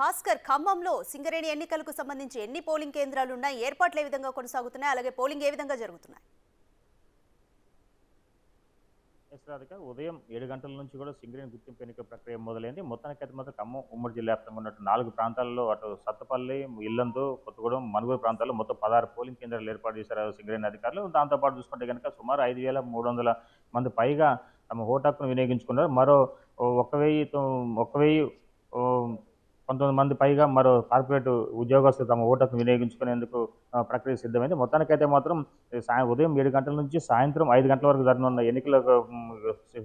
భాస్కర్, ఖమ్మంలో సింగరేణి ఎన్నికలకు సంబంధించి ఎన్ని పోలింగ్ కేంద్రాలు ఉన్నాయి, ఏర్పాట్లు ఏ విధంగా కొనసాగుతున్నాయి, అలాగే పోలింగ్ ఏ విధంగా జరుగుతున్నాయి? రాధిక ఉదయం 7 గంటల నుంచి కూడా సింగరేణి గుర్తింపు ఎన్నిక ప్రక్రియ మొదలైంది. మొత్తానికైతే మాత్రం ఖమ్మం ఉమ్మడి జిల్లా వ్యాప్తంగా ఉన్నట్టు 4 ప్రాంతాల్లో అటు సత్తపల్లి, ఇల్లందు, కొత్తగూడెం, మనుగూరు ప్రాంతాల్లో మొత్తం 16 పోలింగ్ కేంద్రాలు ఏర్పాటు చేశారు సింగరేణి అధికారులు. దాంతోపాటు చూసుకుంటే కనుక సుమారు 5,300 మంది పైగా తమ ఓటు హక్కును వినియోగించుకున్నారు. మరో 1,000 19 మంది పైగా మరో కార్పొరేట్ ఉద్యోగస్తులు తమ ఓటు హక్కును వినియోగించుకునేందుకు ప్రక్రియ సిద్ధమైంది. మొత్తానికైతే మాత్రం ఉదయం 7 గంటల నుంచి సాయంత్రం 5 గంటల వరకు జరగనున్న ఎన్నికలకు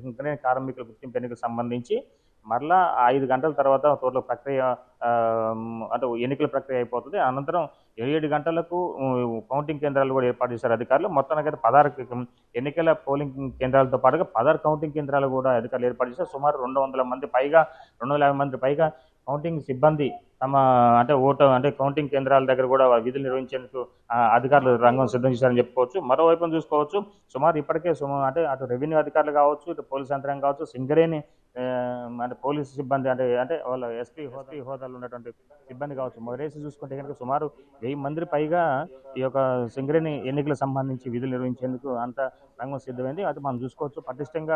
సింగరేణి కార్మికుల గుర్తింపు ఎన్నికలకు సంబంధించి మరలా 5 గంటల తర్వాత టోటల్ ప్రక్రియ అంటే ఎన్నికల ప్రక్రియ అయిపోతుంది. అనంతరం 7 గంటలకు కౌంటింగ్ కేంద్రాలు కూడా ఏర్పాటు చేశారు అధికారులు. మొత్తానికైతే 16 ఎన్నికల పోలింగ్ కేంద్రాలతో పాటుగా 16 కౌంటింగ్ కేంద్రాలు కూడా అధికారులు ఏర్పాటు చేశారు. సుమారు 200 మంది పైగా 250 మంది పైగా కౌంటింగ్ సిబ్బంది తమ కౌంటింగ్ కేంద్రాల దగ్గర కూడా విధులు నిర్వహించేందుకు అధికారులు రంగం సిద్ధం చేశారని చెప్పుకోవచ్చు. మరోవైపు చూసుకోవచ్చు, సుమారు ఇప్పటికే అటు రెవెన్యూ అధికారులు కావచ్చు, ఇటు పోలీస్ యంత్రాంగం కావచ్చు, సింగరేణి పోలీసు సిబ్బంది వాళ్ళ ఎస్పీ హోదాలో ఉన్నటువంటి సిబ్బంది కావచ్చు, మరేసి చూసుకుంటే కనుక సుమారు 1000 మంది పైగా ఈ యొక్క సింగరేణి ఎన్నికలకు సంబంధించి విధులు నిర్వహించేందుకు అంత రంగం సిద్ధమైంది. అది మనం చూసుకోవచ్చు. పటిష్టంగా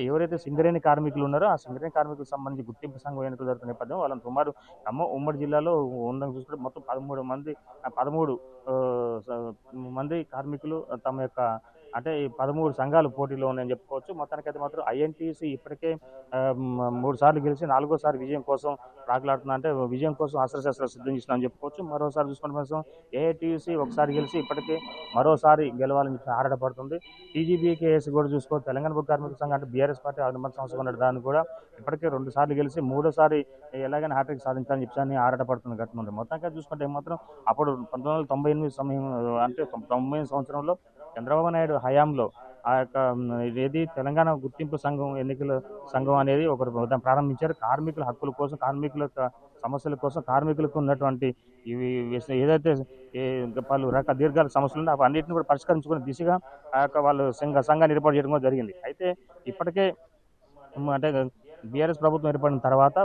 ఎవరైతే సింగరేణి కార్మికులు ఉన్నారో ఆ సింగరేణి కార్మికులకు సంబంధించి గుర్తింపు సంఘం ఎన్నికలు జరుగుతున్న నేపథ్యం వాళ్ళని సుమారు ఉమ్మడి జిల్లాలో ఉందని చూసుకుంటే మొత్తం 13 మంది కార్మికులు తమ యొక్క ఈ 13 సంఘాలు పోటీలో ఉన్నాయని చెప్పుకోవచ్చు. మొత్తానికైతే మాత్రం ఐఎన్టీసీ ఇప్పటికే 3 సార్లు గెలిచి 4గోసారి విజయం కోసం రాకలాడుతున్నా విజయం కోసం అస్త్రశస్త్రాలు సిద్ధం చేసిందని చెప్పుకోవచ్చు. మరోసారి చూసుకుంటే కోసం ఏఐటీసీ ఒకసారి గెలిచి ఇప్పటికే మరోసారి గెలవాలని చెప్పి ఆరాటపడుతుంది. టీజీబీకేఎస్ కూడా చూసుకోవచ్చు. తెలంగాణ బొగ్గు కార్మిక సంఘం బీఆర్ఎస్ పార్టీ అనుమతి సంస్థ ఉన్నట్టు దాన్ని కూడా ఇప్పటికే 2 సార్లు గెలిచి 3ఓసారి ఎలాగైనా హ్యాట్రిక్ సాధించాలని చెప్పి ఆరాటపడుతుంది ఘటన ఉంది. మొత్తంగా చూసుకుంటే మాత్రం అప్పుడు 1998 సమయం 98 సంవత్సరంలో చంద్రబాబు నాయుడు హయాంలో ఆ యొక్క తెలంగాణ గుర్తింపు సంఘం ఎన్నికల సంఘం అనేది ఒకరు ప్రారంభించారు. కార్మికుల హక్కుల కోసం, కార్మికుల సమస్యల కోసం, కార్మికులకు ఉన్నటువంటి ఇవి ఏదైతే పలు దీర్ఘాల సమస్యలు ఉన్నాయో అన్నింటిని కూడా పరిష్కరించుకునే దిశగా ఆ యొక్క వాళ్ళు సంఘాన్ని ఏర్పాటు చేయడం కూడా జరిగింది. అయితే ఇప్పటికే బీఆర్ఎస్ ప్రభుత్వం ఏర్పడిన తర్వాత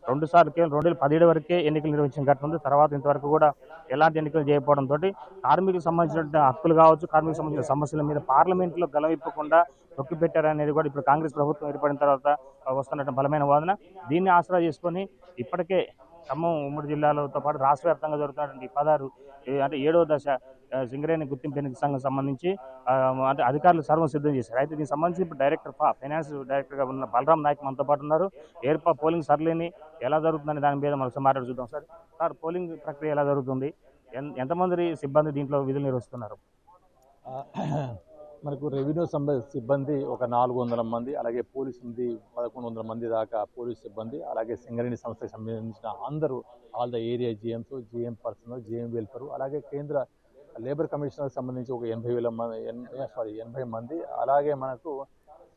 2 సార్లు కేవలం 2017 వరకే ఎన్నికలు నిర్వహించిన ఘటన ఉంది. తర్వాత ఇంతవరకు కూడా ఎలాంటి ఎన్నికలు చేయకపోవడంతో కార్మికులకు సంబంధించిన హక్కులు కావచ్చు, కార్మికులకు సంబంధించిన సమస్యల మీద పార్లమెంట్లో గలవిప్పకుండా తొక్కిపెట్టారనేది కూడా ఇప్పుడు కాంగ్రెస్ ప్రభుత్వం ఏర్పడిన తర్వాత వస్తున్న బలమైన వాదన. దీన్ని ఆసరా చేసుకొని ఇప్పటికే ఖమ్మం ఉమ్మడి జిల్లాలతో పాటు రాష్ట్ర వ్యాప్తంగా జరుగుతున్నటువంటి 7వ దశ సింగరేణి గుర్తింపు ఎన్నిక సంఘం సంబంధించి అధికారులు సర్వం సిద్ధం చేశారు. అయితే దీనికి సంబంధించి ఇప్పుడు ఫైనాన్స్ డైరెక్టర్గా ఉన్న బలరాం నాయక్ మనతో పాటు ఉన్నారు. పోలింగ్ సర్లేని ఎలా జరుగుతుందని దాని మీద మనం మాట్లాడి చూద్దాం. సార్ పోలింగ్ ప్రక్రియ ఎలా జరుగుతుంది, ఎంతమంది సిబ్బంది దీంట్లో విధులు నిర్వహిస్తున్నారు? మనకు రెవెన్యూ సిబ్బంది ఒక 400 మంది, అలాగే పోలీసు 1100 మంది దాకా పోలీసు సిబ్బంది, అలాగే సింగరేణి సంస్థకు సంబంధించిన అందరూ all the area GMs, GM personal, GM welfare, అలాగే కేంద్ర లేబర్ కమిషనర్ సంబంధించి ఒక 80 మంది, అలాగే మనకు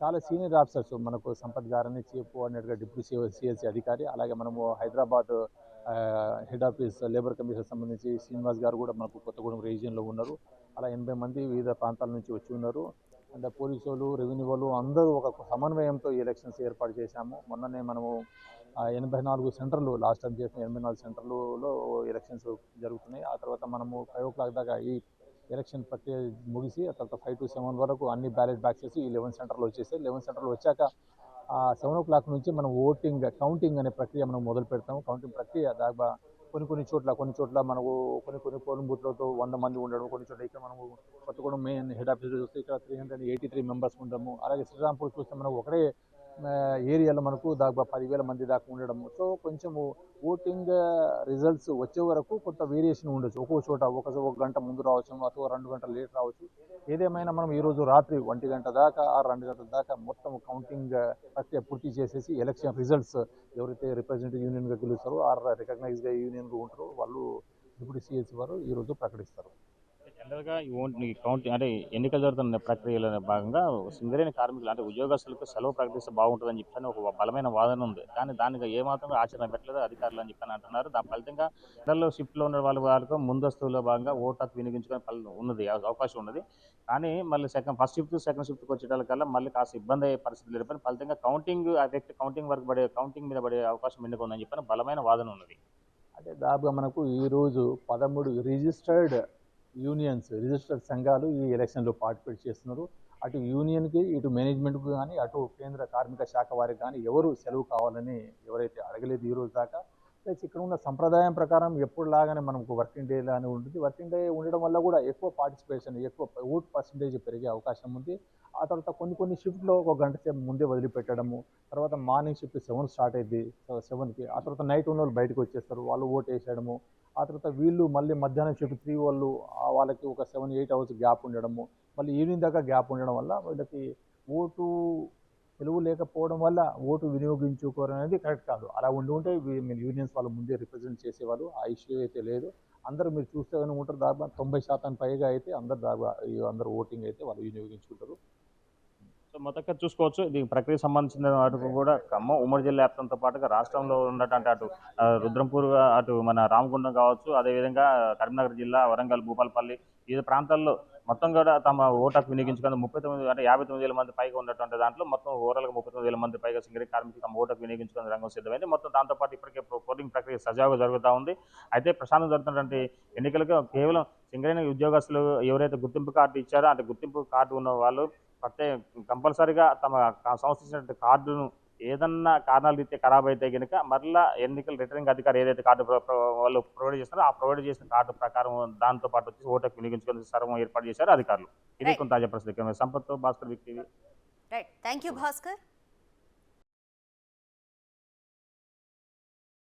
చాలా సీనియర్ ఆఫీసర్స్, మనకు సంపత్ గారని చీఫ్ కోఆర్డినేటర్గా డిప్యూటీ సిఎల్సీ అధికారి, అలాగే మనము Hyderabad head office labour commission సంబంధించి శ్రీనివాస్ గారు కూడా మనకు కొత్తగూడెం రీజియన్లో ఉన్నారు. అలా 80 మంది వివిధ ప్రాంతాల నుంచి వచ్చి ఉన్నారు. అండ్ పోలీసు వాళ్ళు, రెవెన్యూ వాళ్ళు అందరూ ఒక సమన్వయంతో ఈ ఎలక్షన్స్ ఏర్పాటు చేశాము. మొన్ననే మనము 84 సెంటర్లు, లాస్ట్ టైం చేసిన 84 సెంటర్లలో ఎలక్షన్స్ జరుగుతున్నాయి. ఆ తర్వాత మనము 5 o'clock దాకా ఈ ఎలక్షన్ ప్రక్రియ ముగిసి ఆ తర్వాత 5 to 7 వరకు అన్ని బ్యాలెట్ బాక్సెస్ ఈ 11 సెంటర్లు వచ్చేసాయి. 11 సెంటర్లు వచ్చాక 7 o'clock నుంచి మనం కౌంటింగ్ అనే ప్రక్రియ మనం మొదలు పెడతాము. కౌంటింగ్ ప్రక్రియ దాదాపు కొన్ని చోట్ల మనకు కొన్ని పోలింగ్ బూత్లతో 100 మంది ఉండడం, కొన్ని చోట్ల ఇక్కడ మనము కొత్తగూడెం మెయిన్ హెడ్ ఆఫీస్ చూస్తే ఇక్కడ 383 మెంబర్స్ ఉండము. అలాగే శ్రీరాంపూర్ చూస్తే మనకు ఒకటే ఏరియాలో మనకు దాదాపు 10,000 మంది దాకా ఉండడము. సో కొంచెము ఓటింగ్ రిజల్ట్స్ వచ్చే వరకు కొంత వేరియేషన్ ఉండొచ్చు. ఒక్కో చోట ఒక గంట ముందు రావచ్చు, అథవా 2 గంటలు లేట్ రావచ్చు. ఏదేమైనా మనం ఈరోజు రాత్రి 1 గంట దాకా 2 గంటల దాకా మొత్తం కౌంటింగ్ ప్రక్రియ పూర్తి చేసేసి ఎలక్షన్ రిజల్ట్స్ ఎవరైతే రిప్రజెంటేటివ్ యూనియన్గా గెలుస్తారో రికగ్నైజ్గా యూనియన్గా ఉంటారో వాళ్ళు డిప్యూటీ సిఎల్సీ వారు ఈరోజు ప్రకటిస్తారు. జనరల్గా ఎన్నికలు జరుగుతున్న ప్రక్రియలో భాగంగా సింగరేణి కార్మికులు ఉద్యోగస్తులకు సెలవు ప్రకటిస్తే బాగుంటుందని చెప్పని ఒక బలమైన వాదన ఉంది. కానీ దానికి ఏమాత్రం ఆచరణ పెట్టలేదు అధికారులు అని చెప్పని అంటున్నారు. దాని ఫలితంగా ఇళ్లలో షిఫ్ట్లో ఉన్న వాళ్ళకు ముందస్తులో భాగంగా ఓటు హక్కు వినియోగించుకొని ఉన్నది, అవకాశం ఉన్నది. కానీ మళ్ళీ ఫస్ట్ షిఫ్ట్ సెకండ్ షిఫ్ట్కి వచ్చేటకల్లా మళ్ళీ కాస్త ఇబ్బంది అయ్యే పరిస్థితులు ఏర్పడి ఫలితంగా కౌంటింగ్ మీద పడే అవకాశం ఎన్నుకుందని చెప్పని బలమైన వాదన ఉన్నది. అంటే దాదాపుగా మనకు ఈరోజు 13 రిజిస్టర్డ్ రిజిస్టర్డ్ సంఘాలు ఈ ఎలక్షన్లో పార్టిసిపేట్ చేస్తున్నారు. అటు యూనియన్కి, ఇటు మేనేజ్మెంట్కి కానీ, అటు కేంద్ర కార్మిక శాఖ వారికి కానీ ఎవరు సెలవు కావాలని ఎవరైతే అడగలేదు ఈ రోజు దాకా. ప్లస్ ఇక్కడ ఉన్న సంప్రదాయం ప్రకారం ఎప్పుడు లాగానే మనకు వర్కింగ్ డే లానే ఉంటుంది. వర్కింగ్ డే ఉండడం వల్ల కూడా ఎక్కువ పార్టిసిపేషన్, ఎక్కువ ఓట్ పర్సంటేజ్ పెరిగే అవకాశం ఉంది. ఆ తర్వాత కొన్ని షిఫ్ట్లో ఒక గంట సేపు ముందే వదిలిపెట్టడము, తర్వాత మార్నింగ్ షిఫ్ట్ 7 స్టార్ట్ అయింది, 7కి. ఆ తర్వాత నైట్ ఉన్న వాళ్ళు బయటకు వచ్చేస్తారు, వాళ్ళు ఓట్ వేసేయడము. ఆ తర్వాత వీళ్ళు మళ్ళీ మధ్యాహ్నం షిఫ్ట్ 3 వాళ్ళు వాళ్ళకి ఒక 7-8 అవర్స్ గ్యాప్ ఉండడము, మళ్ళీ ఈవినింగ్ దాకా గ్యాప్ ఉండడం వల్ల వీళ్ళకి ఓటు సెలవు లేకపోవడం వల్ల ఓటు వినియోగించుకోవడం అనేది కరెక్ట్ కాదు. అలా ఉంటే మీరు యూనియన్స్ వాళ్ళు ముందే రిప్రజెంట్ చేసేవాళ్ళు. ఆ ఇష్యూ అయితే లేదు. అందరూ మీరు చూస్తే ఉంటారు, దాదాపు 90% పైగా అయితే అందరూ ఓటింగ్ అయితే వాళ్ళు వినియోగించుకుంటారు. సో మొత్తంగా చూసుకోవచ్చు, ఇది ప్రక్రియకు సంబంధించిన వాటికి కూడా ఖమ్మం ఉమ్మడి జిల్లా వ్యాప్తంతో పాటుగా రాష్ట్రంలో ఉన్నటువంటి అటు రుద్రంపూర్, అటు మన రామగుండం కావచ్చు, అదేవిధంగా కరీంనగర్ జిల్లా, వరంగల్, భూపాలపల్లి వివిధ ప్రాంతాల్లో మొత్తం కూడా తమ ఓటాకు వినియోగించుకుని 39 అంటే 59,000 మంది పైగా ఉన్నటువంటి దాంట్లో మొత్తం ఓవరాల్గా 39,000 మంది పైగా సింగరేణి కార్మికులు తమ ఓటాకు వినియోగించుకునే రంగం సిద్ధమైంది. మొత్తం దాంతోపాటు ఇప్పటికే పోలింగ్ ప్రక్రియ సజావుగా జరుగుతూ ఉంది. అయితే ప్రశాంతం జరుగుతున్నటువంటి ఎన్నికలకు కేవలం సింగరేణి ఉద్యోగస్తులు ఎవరైతే గుర్తింపు కార్డు ఇచ్చారో అంటే గుర్తింపు కార్డు ఉన్న వాళ్ళు కంపల్సరిగా తమ సంస్థ ఇచ్చినటువంటి కార్డును ఏదన్నా కారణాల రీత్యా ఖరాబ్ అయితే కనుక మరలా ఎన్నికల రిటర్నింగ్ అధికారి ఏదైతే కార్డు వాళ్ళు ప్రొవైడ్ చేస్తారో ఆ ప్రొవైడ్ చేసిన కార్డు ప్రకారం దాంతో పాటు వచ్చి ఓటుకు వినియోగించుకునే సర్వం ఏర్పాటు చేశారు అధికారులు. ఇది కొంత తాజా పరిస్థితి. సంపత్, భాస్కర్, వ్యక్తి. Right, thank you Bhaskar.